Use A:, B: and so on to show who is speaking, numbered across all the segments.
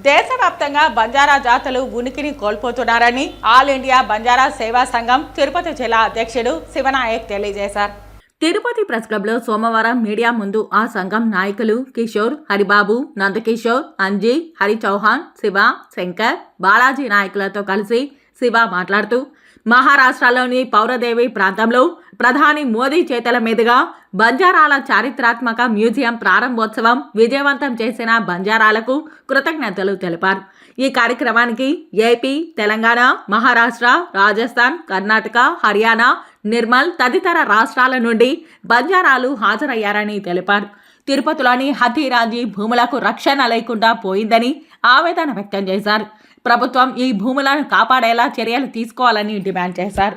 A: దేశవ్యాప్తంగా బంజారా జాతులు ఉనికిని కోల్పోతున్నారని ఆల్ ఇండియా బంజారా సేవా సంఘం తిరుపతి జిల్లా అధ్యక్షుడు శివనాయక్ తెలియజేశారు. తిరుపతి ప్రెస్ క్లబ్లో సోమవారం మీడియా ముందు ఆ సంఘం నాయకులు కిషోర్, హరిబాబు, నందకిషోర్, అంజీ, హరి చౌహాన్, శివ, శంకర్, బాలాజీ నాయకులతో కలిసి శివ మాట్లాడుతూ మహారాష్ట్రలోని పౌరదేవి ప్రాంతంలో ప్రధాని మోదీ చేతుల మీదుగా బంజారాల చారిత్రాత్మక మ్యూజియం ప్రారంభోత్సవం విజయవంతం చేసిన బంజారాలకు కృతజ్ఞతలు తెలిపారు. ఈ కార్యక్రమానికి ఏపీ, తెలంగాణ, మహారాష్ట్ర, రాజస్థాన్, కర్ణాటక, హర్యానా, నిర్మల్ తదితర రాష్ట్రాల నుండి బంజారాలు హాజరయ్యారని తెలిపారు. తిరుపతిలోని హతీరాజీ భూములకు రక్షణ లేకుండా పోయిందని ఆవేదన వ్యక్తం చేశారు. ప్రభుత్వం ఈ భూములను కాపాడేలా చర్యలు తీసుకోవాలని డిమాండ్ చేశారు.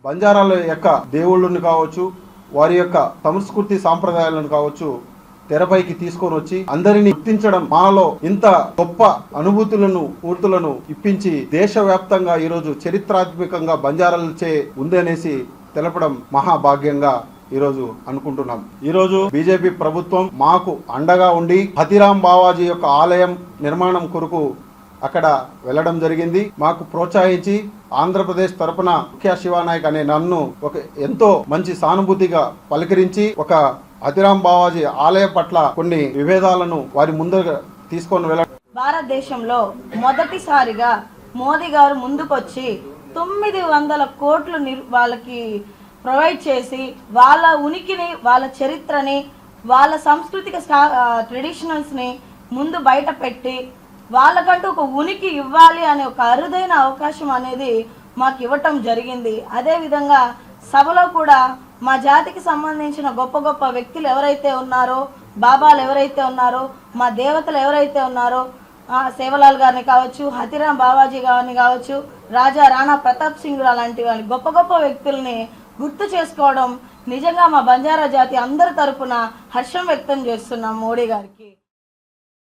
B: బంజారాల యొక్క దేవుళ్ళను కావచ్చు, వారి యొక్క సంస్కృతి సాంప్రదాయాలను కావచ్చు తెరపైకి తీసుకొని వచ్చి అందరినీ గుర్తించడం, మనలో ఇంత గొప్ప అనుభూతులను ఇప్పించి దేశవ్యాప్తంగా ఈరోజు చరిత్రాత్మకంగా బంజారాలచే ఉందనేసి తెలపడం మహాభాగ్యంగా ఈరోజు అనుకుంటున్నాం. ఈరోజు బీజేపీ ప్రభుత్వం మాకు అండగా ఉండి హతీరాం బావాజీ యొక్క ఆలయం నిర్మాణం కొరకు అక్కడ వెళ్ళడం జరిగింది. మాకు ప్రోత్సహించి ఆంధ్రప్రదేశ్ తరపున ముఖ్య శివానాయక్ అనే నన్ను ఒక ఎంతో మంచి సానుభూతిగా పలకరించి ఒక హతీరాం బావాజీ ఆలయ పట్ల కొన్ని విభేదాలను వారి ముందుగా తీసుకొని వెళ్ళడం.
C: భారతదేశంలో మొదటిసారిగా మోదీ గారు ముందుకొచ్చి 900 కోట్లు వాళ్ళకి ప్రొవైడ్ చేసి వాళ్ళ ఉనికిని, వాళ్ళ చరిత్రని, వాళ్ళ సాంస్కృతిక ట్రెడిషనల్స్ని ముందు బయట పెట్టి వాళ్ళకంటూ ఒక ఉనికి ఇవ్వాలి అనే ఒక అరుదైన అవకాశం అనేది మాకు ఇవ్వటం జరిగింది. అదేవిధంగా సభలో కూడా మా జాతికి సంబంధించిన గొప్ప గొప్ప వ్యక్తులు ఎవరైతే ఉన్నారో, బాబాలు ఎవరైతే ఉన్నారో, మా దేవతలు ఎవరైతే ఉన్నారో, సేవలాల్ గారిని కావచ్చు, హతీరాం బావాజీ గారిని కావచ్చు, రాజా రాణా ప్రతాప్ సింగ్ లాంటి వాళ్ళని గొప్ప గొప్ప వ్యక్తుల్ని గుర్తు చేసుకోవడం నిజంగా మా బంజారా జాతి అందరి తరపున హర్షం వ్యక్తం చేస్తున్నాం మోడీ గారికి.